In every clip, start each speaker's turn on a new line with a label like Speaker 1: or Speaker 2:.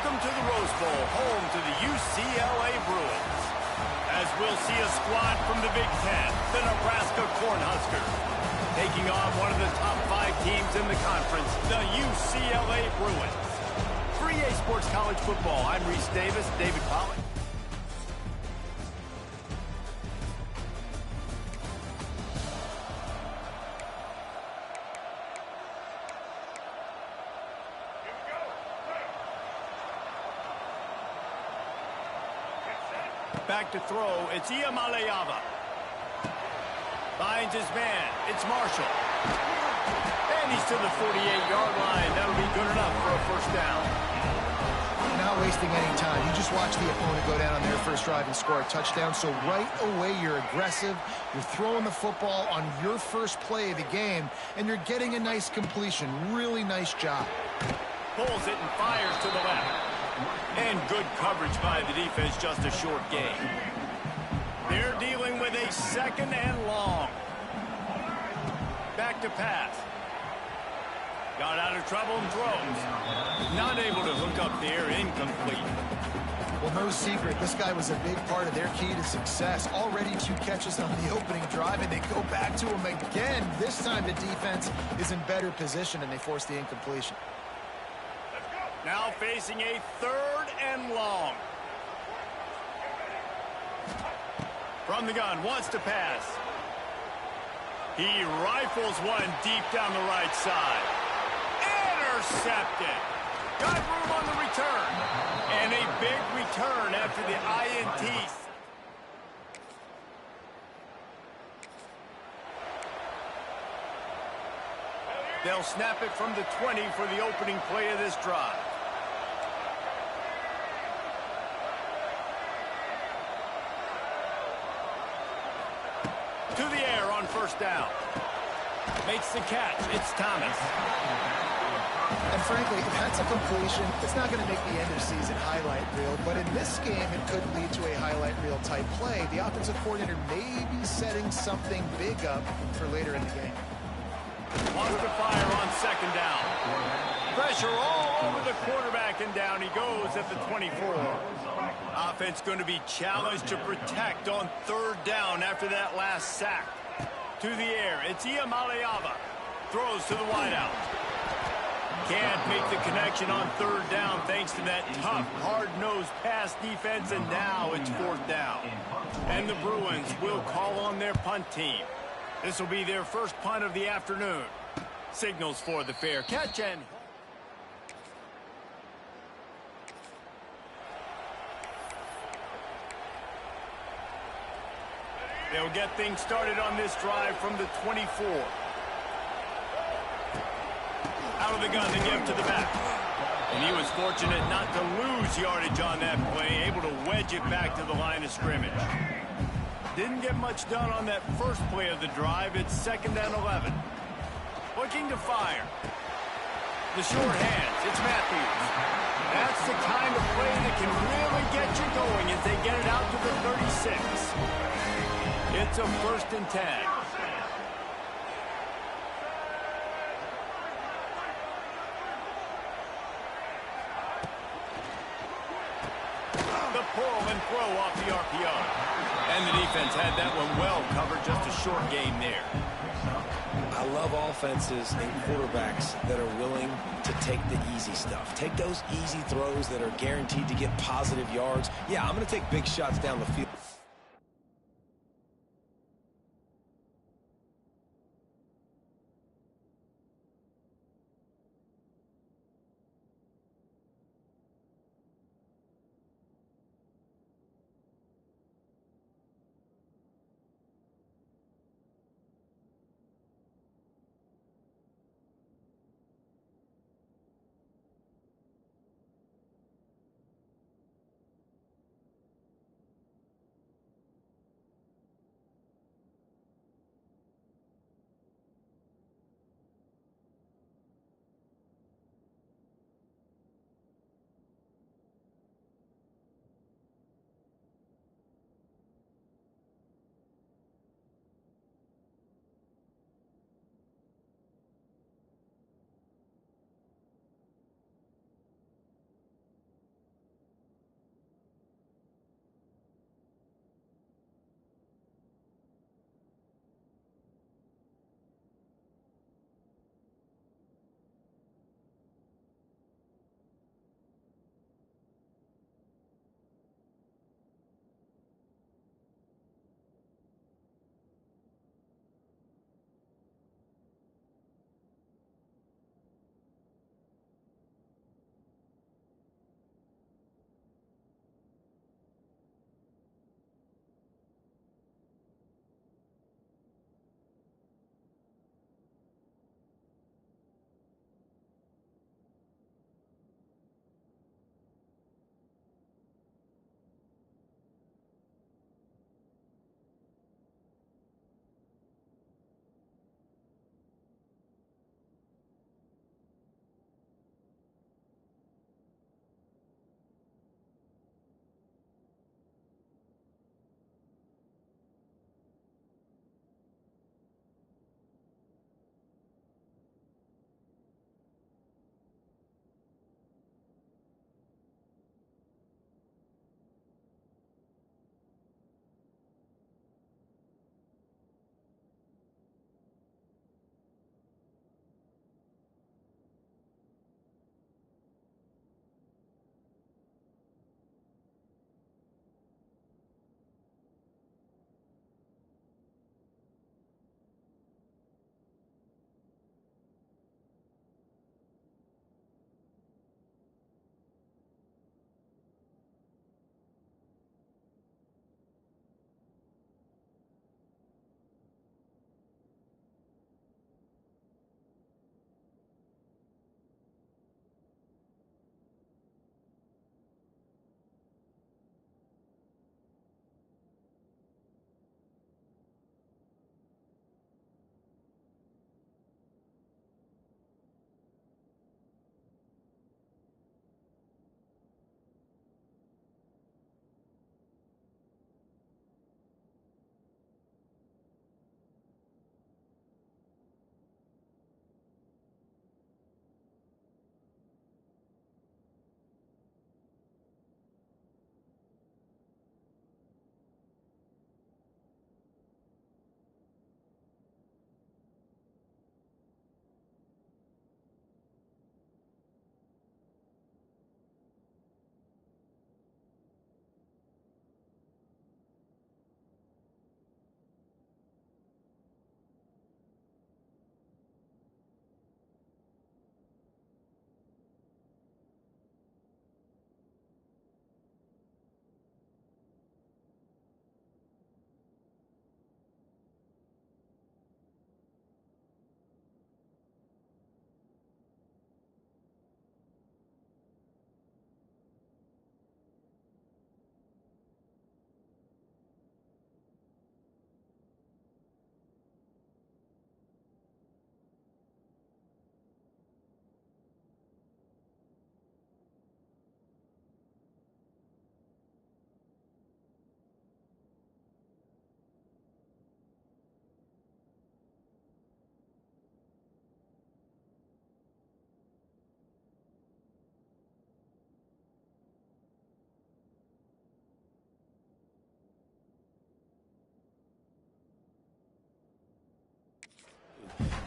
Speaker 1: Welcome to the Rose Bowl, home to the UCLA Bruins. As we'll see a squad from the Big Ten, the Nebraska Cornhuskers, taking on one of the top 5 teams in the conference, the UCLA Bruins. For EA Sports College Football, I'm Reese Davis, David Pollack. Back to throw, it's Iamaleava. Finds his man, it's Marshall. And he's to the 48-yard line. That'll be good enough for a first down.
Speaker 2: Not wasting any time. You just watch the opponent go down on their first drive and score a touchdown. So right away, you're aggressive. You're throwing the football on your first play of the game, and you're getting a nice completion. Really nice job.
Speaker 1: Pulls it and fires to the left. And good coverage by the defense, just a short gain. They're dealing with a second and long. Back to pass. Got out of trouble and throws. Not able to hook up there, incomplete.
Speaker 2: Well, no secret, this guy was a big part of their key to success. Already 2 catches on the opening drive, and they go back to him again. This time the defense is in better position, and they force the incompletion.
Speaker 1: Now facing a third and long. From the gun, wants to pass. He rifles one deep down the right side. Intercepted. Got room on the return. And a big return after the INT. They'll snap it from the 20 for the opening play of this drive. To the air on first down. Makes the catch. It's Thomas.
Speaker 2: And frankly, if that's a completion, it's not going to make the end of season highlight reel. But in this game, it could lead to a highlight reel type play. The offensive coordinator may be setting something big up for later in the game.
Speaker 1: Wants to fire on second down. Pressure all over the quarterback, and down he goes at the 24. Offense going to be challenged to protect on third down after that last sack. To the air, it's Iamaleava. Throws to the wideout. Can't make the connection on third down thanks to that tough, hard-nosed pass defense, and now it's fourth down. And the Bruins will call on their punt team. This will be their first punt of the afternoon. Signals for the fair catch, and they'll get things started on this drive from the 24. Out of the gun, they give to the back. And he was fortunate not to lose yardage on that play, able to wedge it back to the line of scrimmage. Didn't get much done on that first play of the drive. It's second and 11. Looking to fire. The short hands. It's Matthews. That's the kind of play that can really get you going as they get it out to the 36. It's a first and 10. The pull and throw off the RPO. And the defense had that one well covered, just a short game there.
Speaker 3: I love offenses and quarterbacks that are willing to take the easy stuff. Take those easy throws that are guaranteed to get positive yards. Yeah, I'm going to take big shots down the field.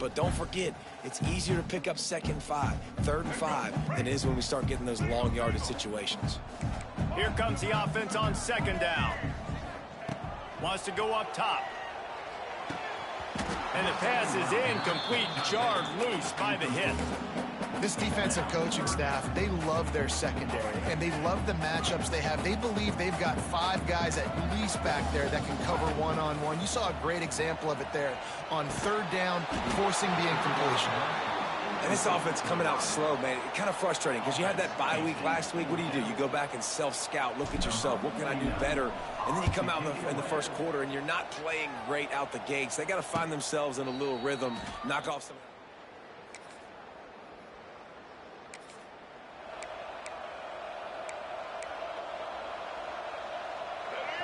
Speaker 3: But don't forget, it's easier to pick up 2nd and 5, 3rd and 5 than it is when we start getting those long yardage situations.
Speaker 1: Here comes the offense on 2nd down. Wants to go up top. And the pass is incomplete, jarred loose by the hit.
Speaker 2: This defensive coaching staff, they love their secondary, and they love the matchups they have. They believe they've got 5 guys at least back there that can cover one-on-one. You saw a great example of it there on 3rd down, forcing the incompletion.
Speaker 3: And this offense coming out slow, man. It's kind of frustrating because you had that bye week last week. What do? You go back and self-scout, look at yourself. What can I do better? And then you come out in the first quarter, and you're not playing great out the gates. They got to find themselves in a little rhythm, knock off some.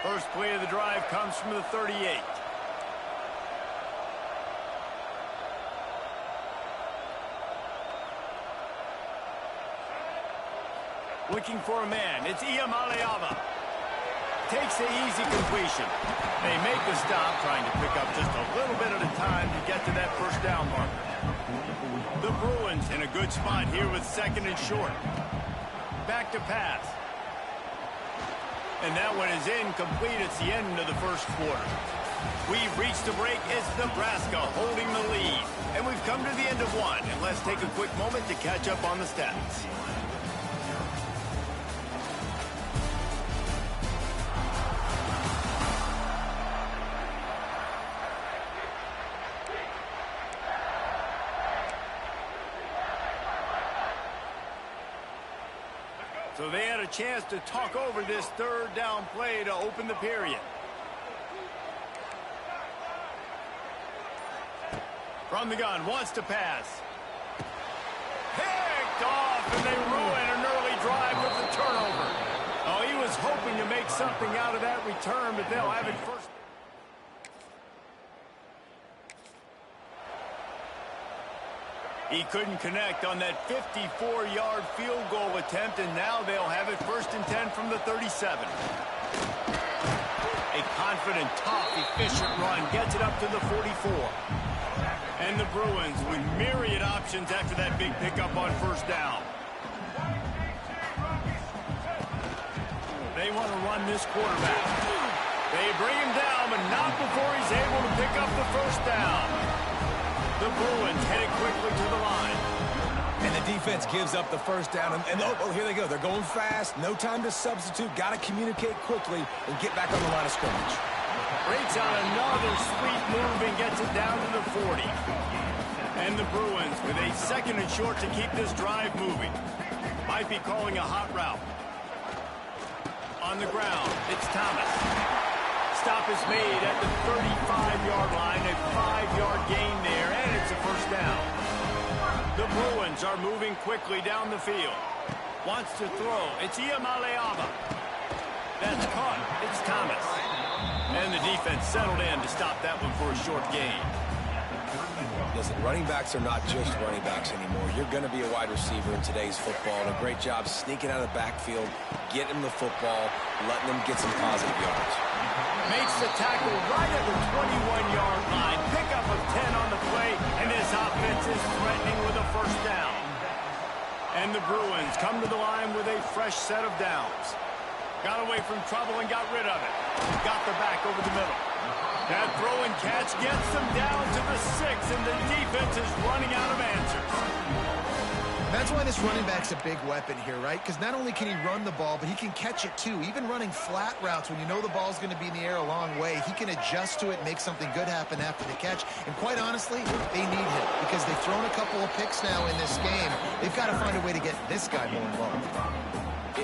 Speaker 1: First play of the drive comes from the 38. Looking for a man. It's Iamaleava. Takes the easy completion. They make the stop, trying to pick up just a little bit at a time to get to that 1st down marker. The Bruins in a good spot here with 2nd and short. Back to pass. And that one is incomplete. It's the end of the 1st quarter. We've reached the break. It's Nebraska holding the lead. And we've come to the end of one. And let's take a quick moment to catch up on the stats. So they had a chance to talk over this 3rd down play to open the period. From the gun, wants to pass. Picked off, and they ruin an early drive with the turnover. Oh, he was hoping to make something out of that return, but they'll have it first. He couldn't connect on that 54-yard field goal attempt, and now they'll have it 1st and 10 from the 37. A confident, tough, efficient run gets it up to the 44. And the Bruins with myriad options after that big pickup on 1st down. They want to run this quarterback. They bring him down, but not before he's able to pick up the 1st down. The Bruins headed quickly to the line.
Speaker 3: And the defense gives up the 1st down. And oh, here they go. They're going fast. No time to substitute. Got to communicate quickly and get back on the line of scrimmage.
Speaker 1: Breaks out another sweet move and gets it down to the 40. And the Bruins with a 2nd and short to keep this drive moving. Might be calling a hot route. On the ground, it's Thomas. Stop is made at the 35-yard line, a 5-yard gain there, and it's a 1st down. The Bruins are moving quickly down the field. Wants to throw. It's Iamaleava. That's caught. It's Thomas. And the defense settled in to stop that one for a short gain.
Speaker 3: Listen, running backs are not just running backs anymore. You're going to be a wide receiver in today's football. And a great job sneaking out of the backfield, getting them the football, letting them get some positive yards.
Speaker 1: Makes the tackle right at the 21-yard line. Pickup of 10 on the play, and this offense is threatening with a 1st down. And the Bruins come to the line with a fresh set of downs. Got away from trouble and got rid of it. Got the back over the middle. That throw and catch gets them down to the 6, and the defense is running out of answers.
Speaker 2: That's why this running back's a big weapon here, right? Because not only can he run the ball, but he can catch it too. Even running flat routes when you know the ball's going to be in the air a long way, he can adjust to it and make something good happen after the catch. And quite honestly, they need him because they've thrown a couple of picks now in this game. They've got to find a way to get this guy more involved.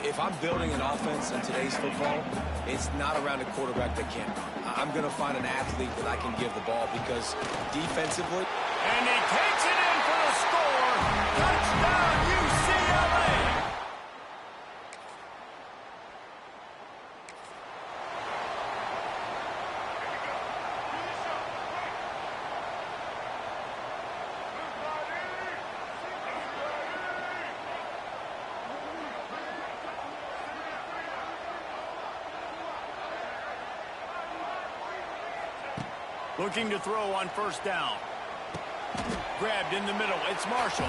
Speaker 3: If I'm building an offense in today's football, it's not around a quarterback that can't run. I'm going to find an athlete that I can give the ball because defensively.
Speaker 1: And he takes it in for the score. Touchdown, UCLA. Looking to throw on 1st down. grabbed in the middle. It's Marshall.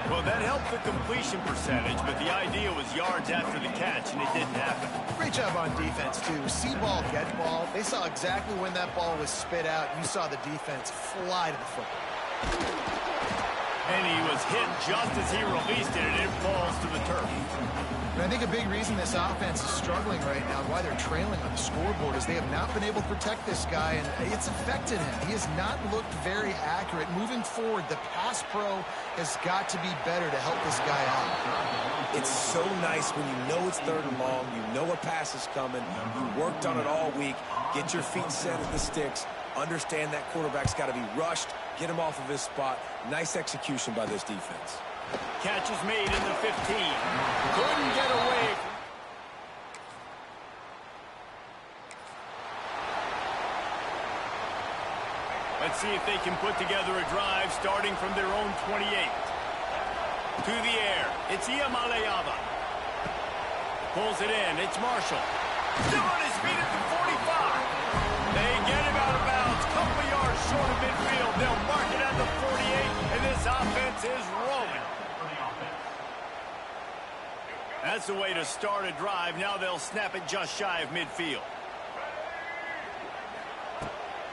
Speaker 1: Well, that helped the completion percentage, but the idea was yards after the catch, and it didn't happen.
Speaker 2: Great job on defense, too. See ball, get ball. They saw exactly when that ball was spit out. You saw the defense fly to the football.
Speaker 1: And he was hit just as he released it, and it falls to the turf.
Speaker 2: And I think a big reason this offense is struggling right now, why they're trailing on the scoreboard, is they have not been able to protect this guy, and it's affected him. He has not looked very accurate. Moving forward, the pass pro has got to be better to help this guy out.
Speaker 3: It's so nice when you know it's 3rd and long, you know a pass is coming, you worked on it all week, get your feet set at the sticks, understand that quarterback's got to be rushed, get him off of his spot. Nice execution by this defense.
Speaker 1: Catch is made in the 15. Couldn't get away. Let's see if they can put together a drive starting from their own 28. To the air. It's Iamaleava. Pulls it in. It's Marshall. Still on his feet at the 45. They get him out of bounds. Couple of yards short of midfield. They'll mark it at the 48, and this offense is rolling. That's the way to start a drive. Now they'll snap it just shy of midfield.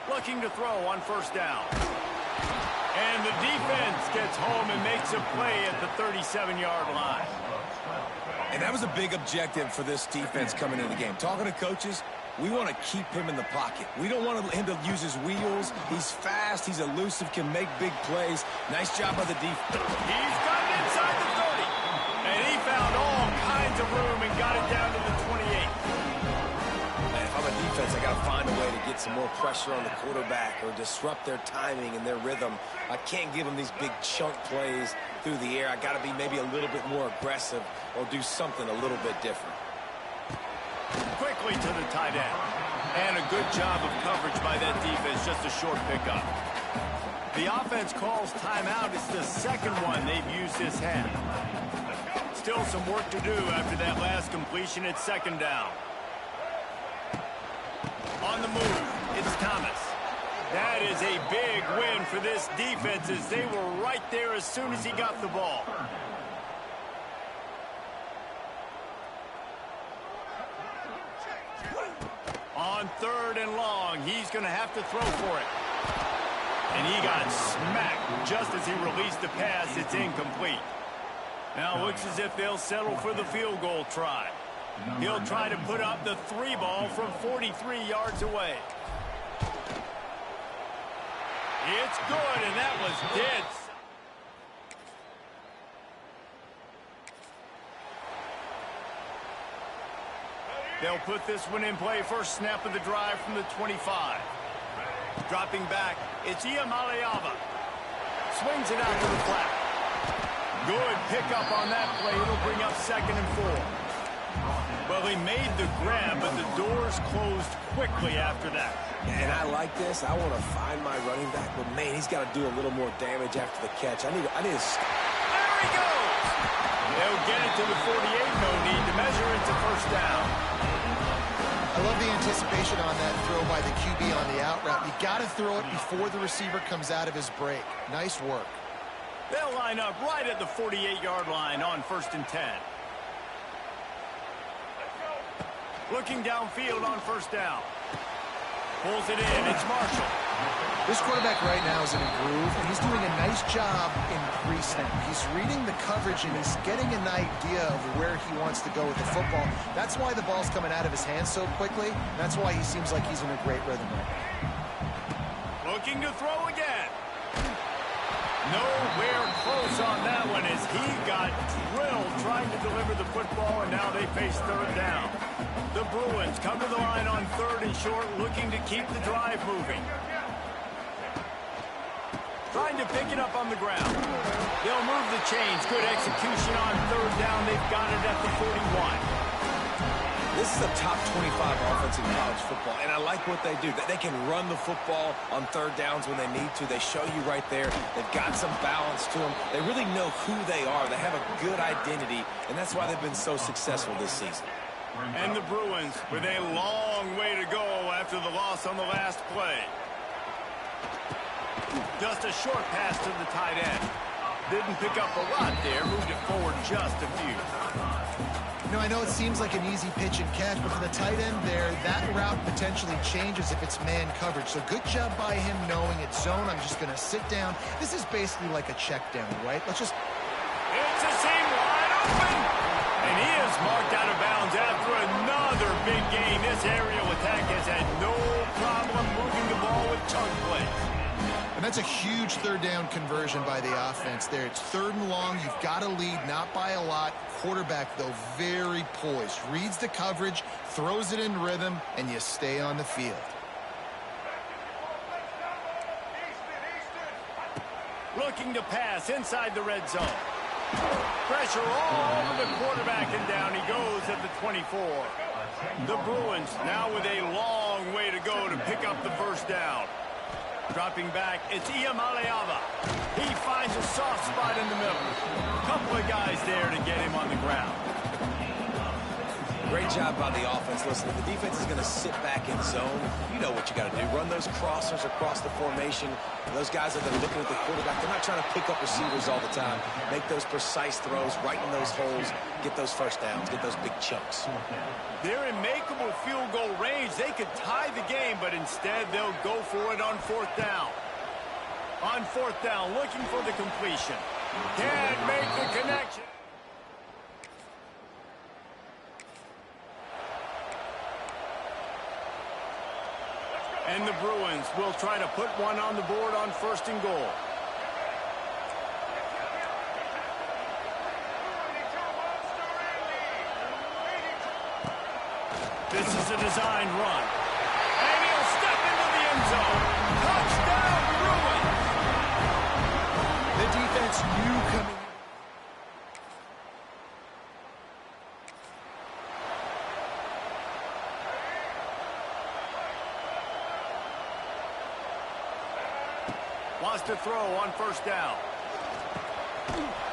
Speaker 1: Looking to throw on 1st down. And the defense gets home and makes a play at the 37-yard line.
Speaker 3: And that was a big objective for this defense coming into the game. Talking to coaches, we want to keep him in the pocket. We don't want him to use his wheels. He's fast. He's elusive, can make big plays. Nice job by the defense.
Speaker 1: He's got it inside the 30. And he found all kinds of room and got it down to the 28.
Speaker 3: And if I'm a defense, I got to find a way to get some more pressure on the quarterback or disrupt their timing and their rhythm. I can't give them these big chunk plays through the air. I got to be maybe a little bit more aggressive or do something a little bit different.
Speaker 1: Quickly to the tight end. And a good job of coverage by that defense, just a short pickup. The offense calls timeout. It's the second one they've used this half. Still some work to do after that last completion. It's 2nd down. On the move, it's Thomas. That is a big win for this defense as they were right there as soon as he got the ball. On 3rd and long, he's going to have to throw for it. And he got smacked just as he released the pass. It's incomplete. Now looks as if they'll settle for the field goal try. He'll try to put up the 3 ball from 43 yards away. It's good, and that was dead. They'll put this one in play. First snap of the drive from the 25. Dropping back, it's Iamaleava. Swings it out to the flat. Good pickup on that play. It'll bring up 2nd and 4. Well, he made the grab, but the doors closed quickly after that.
Speaker 3: And I like this. I want to find my running back, but man, he's got to do a little more damage after the catch. I need to.
Speaker 1: There he goes. They'll get it to the 48. No need to measure. It's a 1st down.
Speaker 2: I love the anticipation on that throw by the QB on the out route. You got to throw it before the receiver comes out of his break. Nice work.
Speaker 1: They'll line up right at the 48-yard line on 1st and 10. Looking downfield on 1st down. Pulls it in. It's Marshall.
Speaker 2: This quarterback right now is in a groove, and he's doing a nice job in pre-snap. He's reading the coverage, and he's getting an idea of where he wants to go with the football. That's why the ball's coming out of his hands so quickly. That's why he seems like he's in a great rhythm right now.
Speaker 1: Looking to throw again. Nowhere close on that one as he got drilled trying to deliver the football, and now they face 3rd down. The Bruins come to the line on 3rd and short, looking to keep the drive moving. Trying to pick it up on the ground. They'll move the chains. Good execution on 3rd down. They've got it at the 41.
Speaker 3: This is a top 25 offense in college football, and I like what they do. They can run the football on 3rd downs when they need to. They show you right there. They've got some balance to them. They really know who they are. They have a good identity, and that's why they've been so successful this season.
Speaker 1: And the Bruins with a long way to go after the loss on the last play. Just a short pass to the tight end. Didn't pick up a lot there. Moved it forward just a few.
Speaker 2: You know, I know it seems like an easy pitch and catch, but for the tight end there, that route potentially changes if it's man coverage. So good job by him knowing it's zone. I'm just going to sit down. This is basically like a check down, right? Let's just...
Speaker 1: It's a seam wide open. And he is marked out of bounds after another big gain. This aerial attack has had no problem moving the ball with chunk plays.
Speaker 2: And that's a huge third down conversion by the offense there. It's 3rd and long. You've got to lead, not by a lot. Quarterback, though, very poised. Reads the coverage, throws it in rhythm, and you stay on the field.
Speaker 1: Looking to pass inside the red zone. Pressure all over the quarterback, and down he goes at the 24. The Bruins now with a long way to go to pick up the first down. Dropping back, it's Iamaleava. He finds a soft spot in the middle. Couple of guys there to get him on the ground.
Speaker 3: Great job by the offense. Listen, if the defense is going to sit back in zone, you know what you got to do. Run those crossers across the formation. And those guys that are looking at the quarterback, they're not trying to pick up receivers all the time. Make those precise throws right in those holes. Get those first downs. Get those big chunks.
Speaker 1: They're in makeable field goal range. They could tie the game, but instead they'll go for it on 4th down. On 4th down, looking for the completion. Can't make the connection. And the Bruins will try to put one on the board on 1st and goal. This is a designed run. And he'll step into the end zone. Touchdown, Bruins!
Speaker 2: The defense knew coming in.
Speaker 1: Wants to throw on 1st down.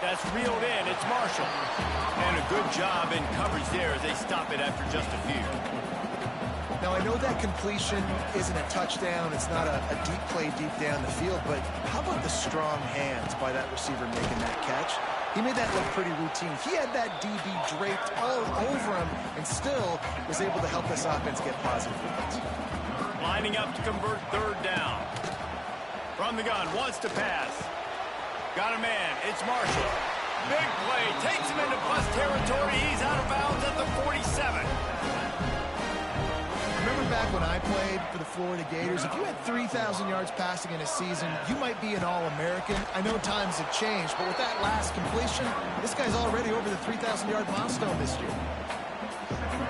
Speaker 1: That's reeled in. It's Marshall. And a good job in coverage there as they stop it after just a few.
Speaker 2: Now, I know that completion isn't a touchdown. It's not a deep play deep down the field, but how about the strong hands by that receiver making that catch? He made that look pretty routine. He had that DB draped all over him and still was able to help this offense get positive points.
Speaker 1: Lining up to convert 3rd down. From the gun, wants to pass. Got a man, it's Marshall. Big play, takes him into plus territory. He's out of bounds at the 47.
Speaker 2: Remember back when I played for the Florida Gators, if you had 3,000 yards passing in a season, you might be an All-American. I know times have changed, but with that last completion, this guy's already over the 3,000-yard milestone this year.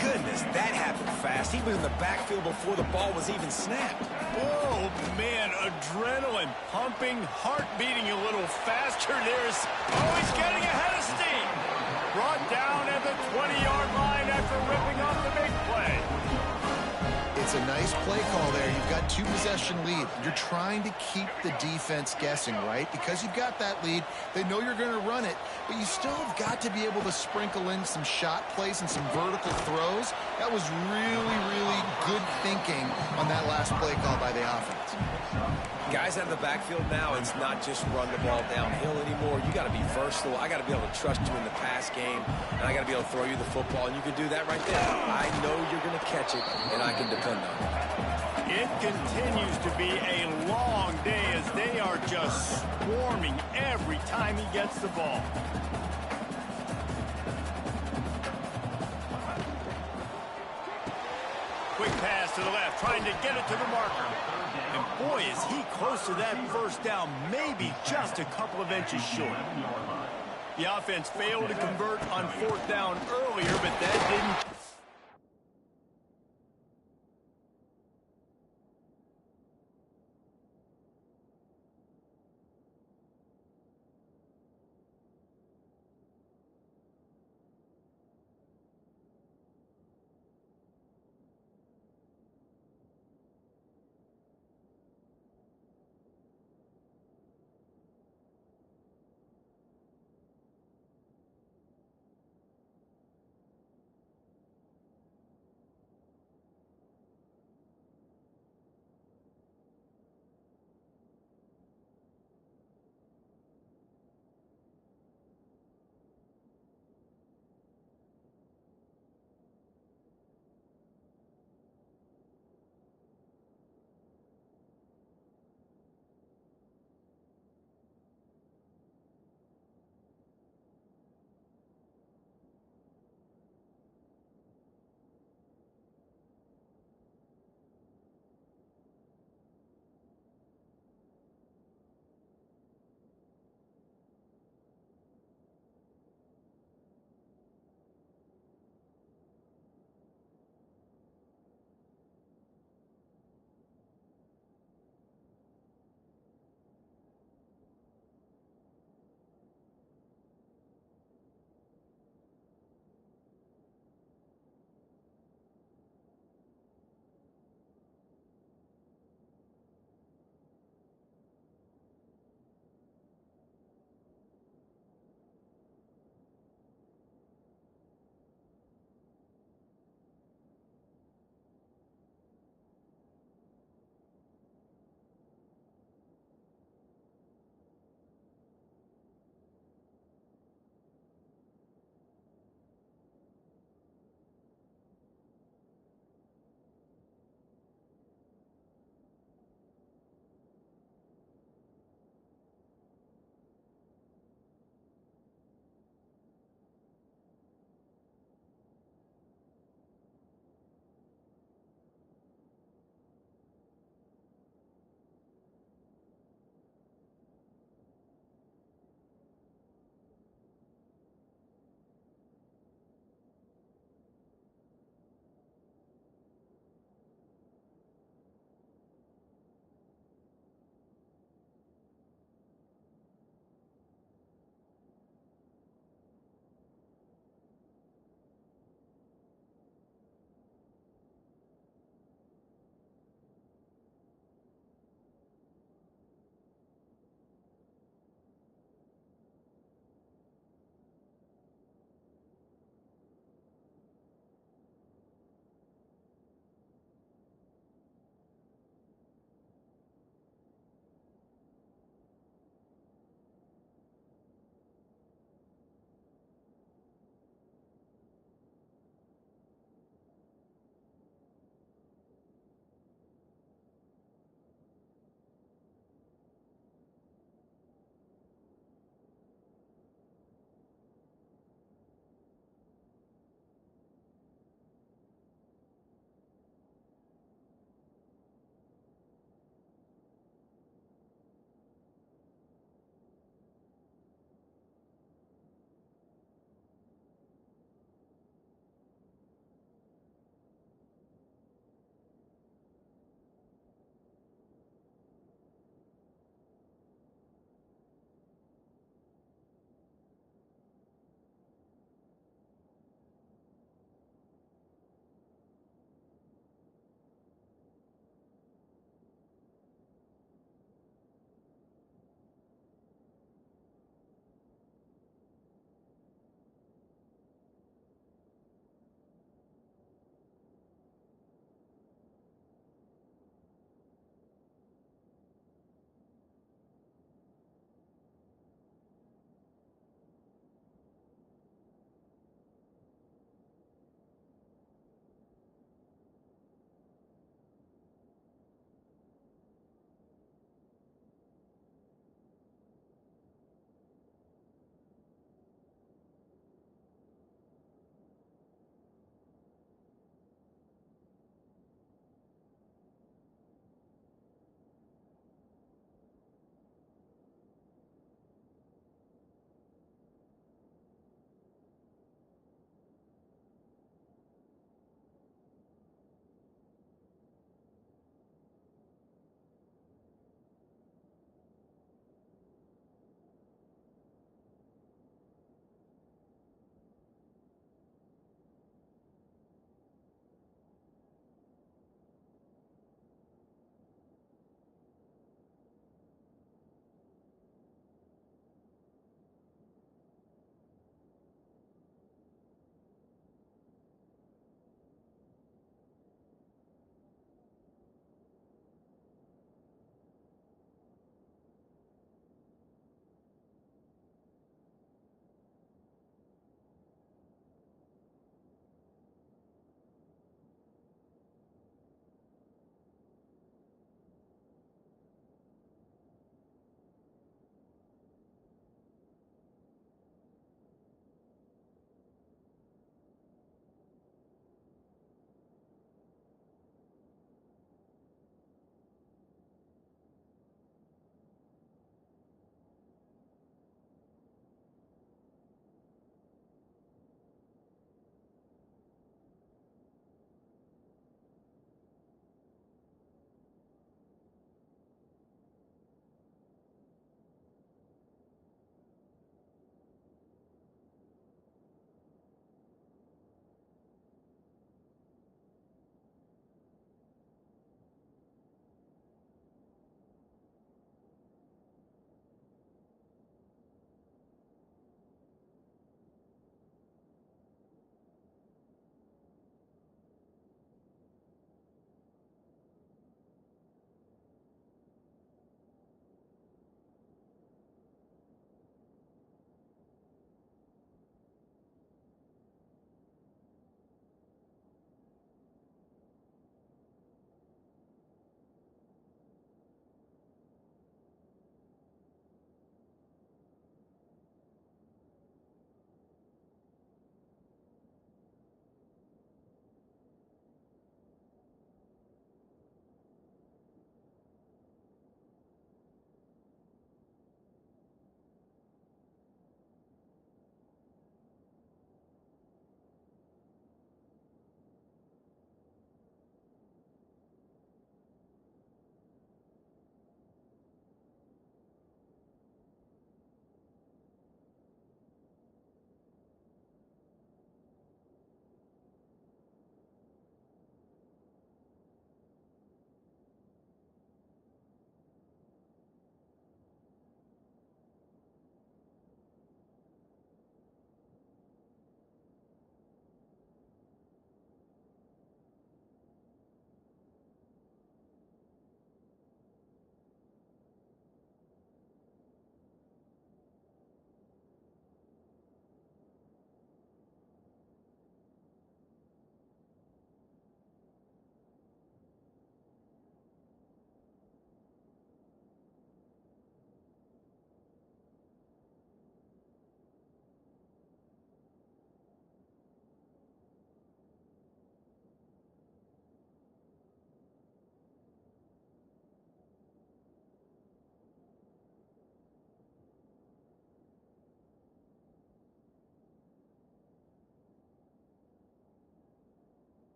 Speaker 3: Goodness, that happened fast. He was in the backfield before the ball was even snapped.
Speaker 1: Oh, man, adrenaline pumping, heart beating a little faster. Oh, he's getting ahead of steam. Brought down at the 20-yard line after ripping off the big play.
Speaker 2: It's a nice play call there. You've got 2-possession lead. You're trying to keep the defense guessing, right? Because you've got that lead, they know you're going to run it, but you still have got to be able to sprinkle in some shot plays and some vertical throws. That was really, really good thinking on that last play call by the offense.
Speaker 3: Guys out of the backfield now, it's not just run the ball downhill anymore. You got to be versatile. I got to be able to trust you in the pass game, and I got to be able to throw you the football, and you can do that right there. I know you're going to catch it, and I can depend on it.
Speaker 1: It continues to be a long day as they are just swarming every time he gets the ball. Quick pass to the left, trying to get it to the marker. And boy, is he close to that 1st down, maybe just a couple of inches short. The offense failed to convert on 4th down earlier, but that didn't...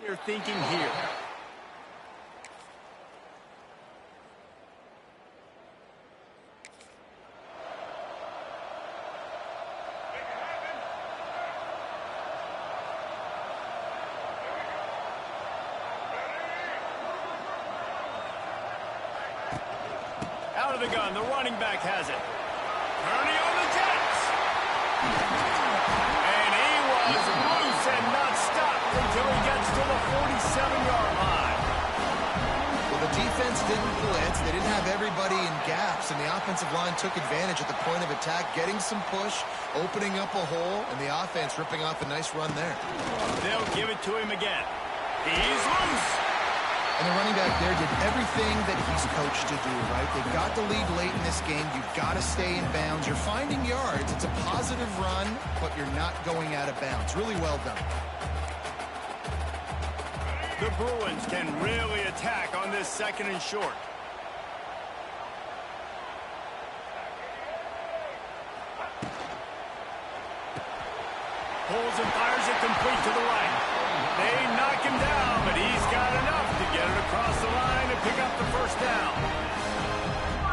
Speaker 1: You're thinking here. Out of the gun, the running back has it. Ernie on the Jets. And he was loose and not stopped until he gets to the 47-yard line.
Speaker 2: Well, the defense didn't blitz. They didn't have everybody in gaps, and the offensive line took advantage at the point of attack, getting some push, opening up a hole, and the offense ripping off a nice run there.
Speaker 1: They'll give it to him again. He's loose.
Speaker 2: And the running back there did everything that he's coached to do, right? They got the lead late in this game. You've got to stay in bounds. You're finding yards. It's a positive run, but you're not going out of bounds. Really well done.
Speaker 1: The Bruins can really attack on this 2nd and short. Pulls and fires it complete to the right. They knock him down, but he's got enough to get it across the line and pick up the first down.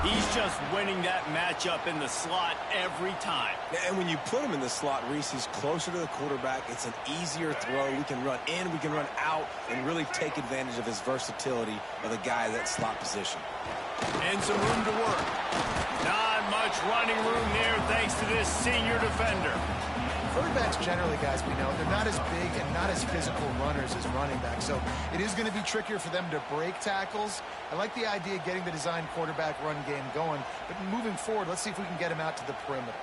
Speaker 1: He's just winning that matchup in the slot every time.
Speaker 3: And when you put him in the slot, Reese, he's closer to the quarterback. It's an easier throw. We can run in, we can run out, and really take advantage of his versatility of the guy in that slot position.
Speaker 1: And some room to work. Not much running room there thanks to this senior defender.
Speaker 2: Quarterbacks generally, guys, we know, they're not as big and not as physical runners as running backs, so it is going to be trickier for them to break tackles. I like the idea of getting the design quarterback run game going, but moving forward, let's see if we can get him out to the perimeter.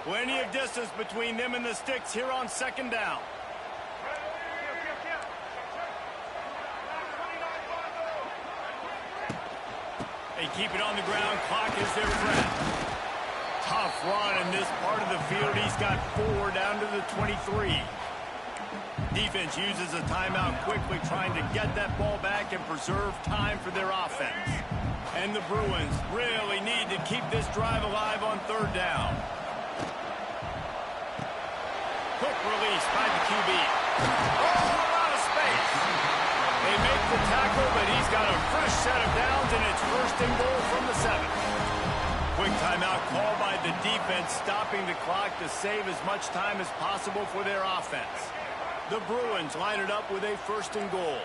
Speaker 1: Plenty of distance between them and the sticks here on 2nd down. They keep it on the ground. Clock is their friend. Tough run in this part of the field. He's got 4 down to the 23. Defense uses a timeout quickly, trying to get that ball back and preserve time for their offense. And the Bruins really need to keep this drive alive on 3rd down. Quick release by the QB. Oh, a lot of space. They make the tackle, but he's got a fresh set of downs, and it's 1st and goal from the 7. Quick timeout called by the defense, stopping the clock to save as much time as possible for their offense. The Bruins line it up with a 1st and goal.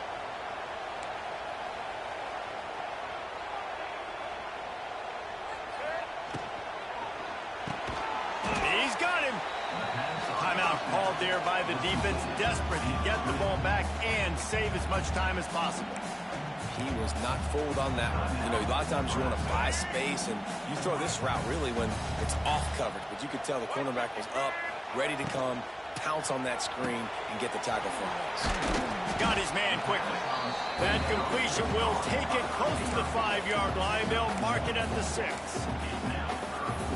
Speaker 1: He's got him. Timeout called there by the defense, desperate to get the ball back and save as much time as possible.
Speaker 3: He was not fooled on that one. You know, a lot of times you want to buy space, and you throw this route really when it's off coverage. But you could tell the cornerback was up, ready to come, pounce on that screen, and get the tackle for him.
Speaker 1: Got his man quickly. That completion will take it close to the 5-yard line. They'll mark it at the 6.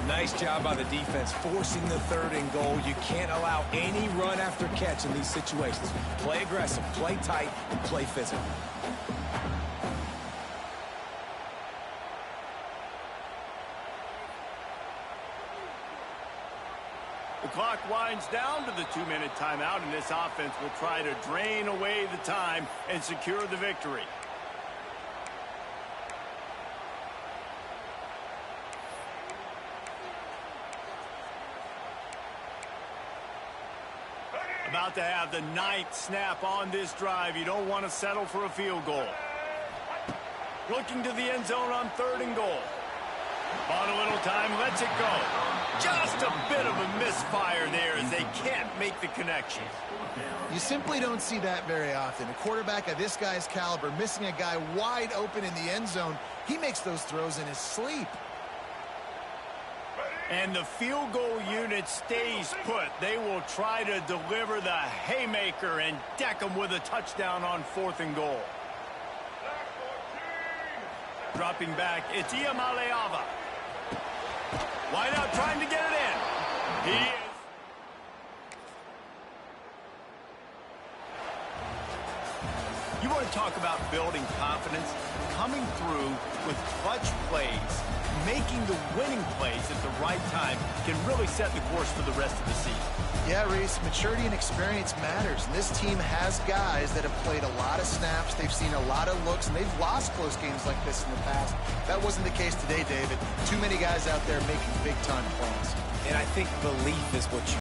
Speaker 3: Nice job by the defense, forcing the 3rd and goal. You can't allow any run after catch in these situations. Play aggressive, play tight, and play physical.
Speaker 1: The clock winds down to the 2-minute timeout, and this offense will try to drain away the time and secure the victory. About to have the 9th snap on this drive. You don't want to settle for a field goal. Looking to the end zone on 3rd and goal. Bought a little time, lets it go. Just a bit of a misfire there as they can't make the connection.
Speaker 2: You simply don't see that very often. A quarterback of this guy's caliber missing a guy wide open in the end zone. He makes those throws in his sleep.
Speaker 1: And the field goal unit stays put. They will try to deliver the haymaker and deck them with a touchdown on 4th and goal. Dropping back, it's Iamaleava. Wide out, trying to get it in. He is. You want to talk about building confidence? Coming through with clutch plays, making the winning plays at the right time can really set the course for the rest of the season.
Speaker 2: Yeah, Reese, maturity and experience matters. And this team has guys that have played a lot of snaps. They've seen a lot of looks, and they've lost close games like this in the past. That wasn't the case today, David. Too many guys out there making big-time plays.
Speaker 3: And I think belief is what you